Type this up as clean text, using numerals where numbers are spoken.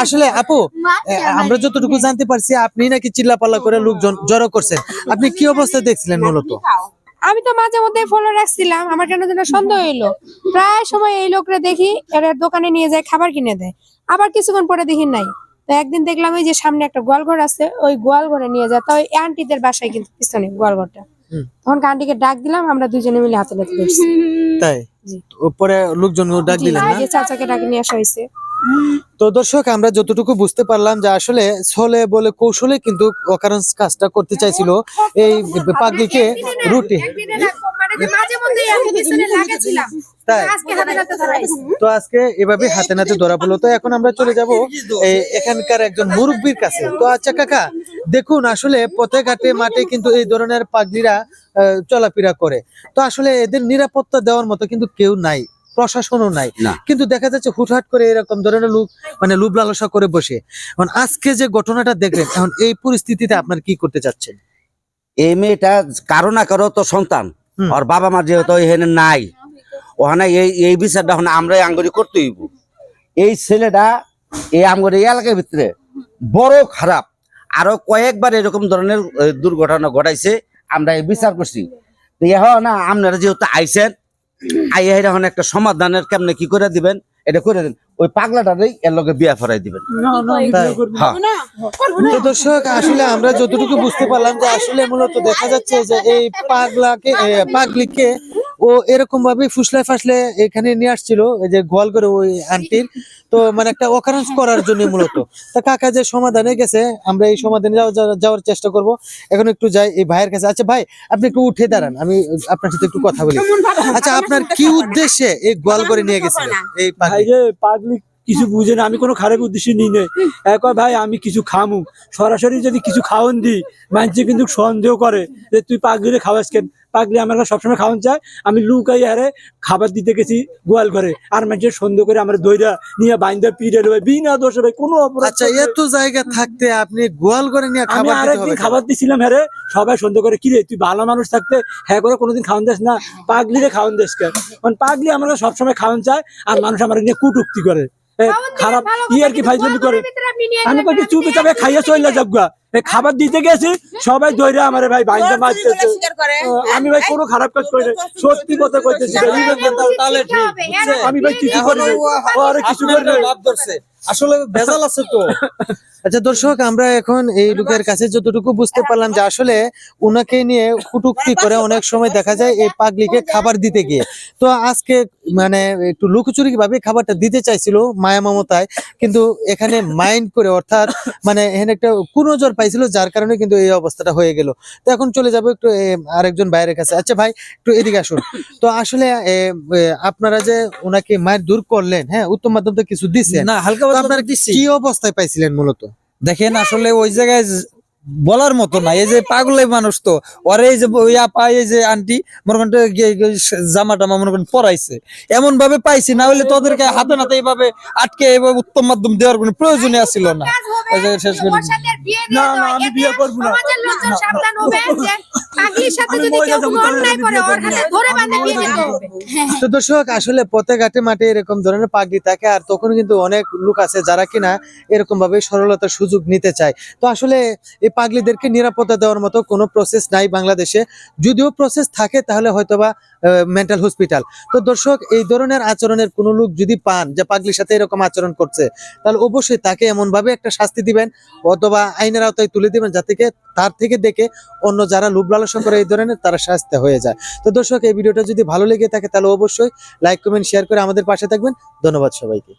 আসলে আপু আমরা যতটুকু জানতে পারছি আপনি নাকি চিল্লাপাল্লা করে লোকজন জড়ো করছেন, আপনি কি অবস্থা দেখছিলেন মূলত? আমি তো মাঝে মধ্যে ফলো রাখছিলাম, আমার কেন যেন সন্দেহ হইলো। প্রায় সময় এই লোকরা দেখি এরা দোকানে নিয়ে যায়, খাবার কিনে দেয়, আবার কিছুক্ষণ পরে দেখি নাই। তো একদিন দেখলাম ওই যে সামনে একটা গোয়ালঘর আছে, ওই গোয়ালঘরে নিয়ে যায়। তো ওই আন্টিদের বাসায় কিন্তু পিছনে গোয়ালঘরটা। তখন আন্টিকে ডাক দিলাম, আমরা দুজনে মিলে হাতে হাতে ধরছি। তাই জি। পরে লোকজন ডাক জি, দিলেন এই না? যে চাচাকে ডাকে নিয়ে আসা হয়েছে। তো দর্শক আমরা যতটুকু বুঝতে পারলাম যে আসলে ছলে বলে কৌশলে কিন্তু অকারণ কাজটা করতে চাইছিল এই পাগলিকে রুটি। তাই তো আজকে এভাবে হাতে নাতে ধরা পড়লো। তো এখন আমরা চলে যাব এখানকার একজন মুরব্বীর কাছে। তো আচ্ছা কাকা, দেখুন আসলে পথে ঘাটে মাঠে কিন্তু এই ধরনের পাগলিরা চলাফেরা করে। তো আসলে এদের নিরাপত্তা দেওয়ার মতো কিন্তু কেউ নাই, প্রশাসনও নাই, কিন্তু দেখা যাচ্ছে হুটহাট করে এরকম ধরনের লোক মানে লোভ লালসা করে বসে। এখন আজকে যে ঘটনাটা দেখলেন, এখন এই পরিস্থিতিতে আপনার কি করতে চাচ্ছেন? এই মেয়েটা কারো না কারো তো সন্তান, আর বাবা মা যেহেতু এখানে নাই, ওখানে এই বিচারটা এখন আমরাই আঙ্গুরি করতে হইব। এই ছেলেটা এই আমগর এই এলাকার ভিতরে বড় খারাপ, আরো কয়েকবার এরকম ধরনের দুর্ঘটনা ঘটাইছে, আমরা এই বিচার করছি। তো এখন আপনারা যেহেতু আইসেন, আইয়া এখন একটা সমাধানের কেমনে কি করে দিবেন এটা করে দেন, ওই পাগলাটারই এর লগে বিয়া ফরাই দিবেন। হ্যাঁ। তো দর্শক আসলে আমরা যতটুকু বুঝতে পারলাম যে আসলে মূলত দেখা যাচ্ছে যে এই পাগলিকে ও এরকম ভাবে ফুসলে ফাসলে এখানে নিয়ে আসছিল, এই যে গোয়াল করে ওই আন্টির। তো মানে একটা অকারেন্স করার জন্য মূলত। তা কাকা যে সমাধানে গেছে, আমরা এই সমাধানে যাওয়ার চেষ্টা করব। এখন একটু যাই এই ভাইয়ের কাছে। আচ্ছা ভাই, আপনি একটু উঠে দাঁড়ান, আমি আপনার সাথে একটু কথা বলি। আচ্ছা, আপনার কি উদ্দেশ্যে এই গোয়াল করে নিয়ে গেছিলেন এই পাগলি? কিছু বুঝে না, আমি কোনো খারাপ উদ্দেশ্য নিই নাই। ভাই আমি কিছু খামু, সরাসরি যদি কিছু খাওয়ান দিই মানুষে কিন্তু সন্দেহ করে যে তুই পাগলিরে খাওয়াস কেন। পাগলি আমার কাছে সবসময় খাওয়ান চায়, আমি লুকাই হারে খাবার দিতে গেছি গোয়াল ঘরে, আর মানুষের সন্দেহ করে আমার দইরা নিয়ে বাইন্দা পিড়ে ভাই বিনা দোষে ভাই কোনো অপরাধ। আচ্ছা, এত জায়গা থাকতে আপনি গোয়াল করে নিয়ে খাবার দিতে হবে? আরেকদিন খাবার দিছিলাম হ্যারে, সবাই সন্দেহ করে কিরে তুই ভালো মানুষ থাকতে হ্যাঁ করে কোনোদিন খাওয়ান দিস না, পাগলিরে খাওয়ান দিস কেন। মানে পাগলি আমার কাছে সবসময় খাওয়ান চায়, আর মানুষ আমার নিয়ে কুটুক্তি করে, খারাপ আর কি ফাইজলামি করে। আমি কই চুপি চাপে খাইয়া চলে যাবগা, খাবার দিতে গেছি সবাই দইরা আমারে ভাই বাইন্দা মারতেছে। আমি ভাই কোনো খারাপ কাজ করি না, সত্যি কথা কইতেছি। তাহলে ঠিক আমি ভাই কিছু করি না, আরে কিছু করি না, লাভ ধরছে আসলে ভেজাল আছে তো। আচ্ছা দর্শক, আমরা এখন এই লোকের কাছে যতটুকু বুঝতে পারলাম যে আসলে উনাকে নিয়ে কুটুক্তি করে অনেক সময় দেখা যায় এই পাগলিকে খাবার দিতে গিয়ে। তো আজকে মানে একটু লুকোচুরি ভাবে খাবারটা দিতে চাইছিল মায়া মমতায়, কিন্তু এখানে মাইন্ড করে, অর্থাৎ মানে এখানে একটা কুনজর পাইছিল, যার কারণে কিন্তু এই অবস্থাটা হয়ে গেল। তো এখন চলে যাবো একটু আরেকজন বাইরের কাছে। আচ্ছা ভাই, একটু এদিকে আসুন। তো আসলে আপনারা যে ওনাকে মায়ের দূর করলেন, হ্যাঁ, উত্তম মাধ্যম তো কিছু দিচ্ছেন না, হালকা আপনার কি অবস্থায় পাইছিলেন মূলত? দেখেন আসলে ওই জায়গায় বলার মতো না, এই যে পাগলে মানুষ তো ওরে, এই যে এই যে আন্টি মনে করেন জামাটা মনে করেন পরাইছে, এমন ভাবে পাইছি, না হলে তোদেরকে হাতে নাতে এইভাবে আটকে এইভাবে উত্তম মাধ্যম দেওয়ার কোনো প্রয়োজনই আসছিল না। শেষ করে না না আমি বিয়ে করবো না। তো দর্শক আসলে পথে ঘাটে মাঠে এরকম ধরনের পাগড়ি থাকে, আর তখন কিন্তু অনেক লোক আছে যারা কিনা এরকম ভাবে সরলতার সুযোগ নিতে চায়। তো আসলে এই পাগলিদেরকে নিরাপত্তা দেওয়ার মতো কোনো প্রসেস নাই বাংলাদেশে। যদিও প্রসেস থাকে তাহলে হয়তোবা মেন্টাল হসপিটাল। তো দর্শক, এই ধরনের আচরণের কোনো লোক যদি পান যে পাগলির সাথে এরকম আচরণ করছে, তাহলে অবশ্যই তাকে এমন ভাবে একটা শাস্তি দিবেন অথবা আইনের আওতায় তুলে দিবেন, যাতে তার থেকে দেখে অন্য যারা লোভ লালসা করে এই ধরনের তারা শাস্তি হয়ে যায়। তো দর্শক, এই ভিডিওটা যদি ভালো লেগে থাকে তাহলে অবশ্যই লাইক কমেন্ট শেয়ার করে আমাদের পাশে থাকবেন। ধন্যবাদ সবাইকে।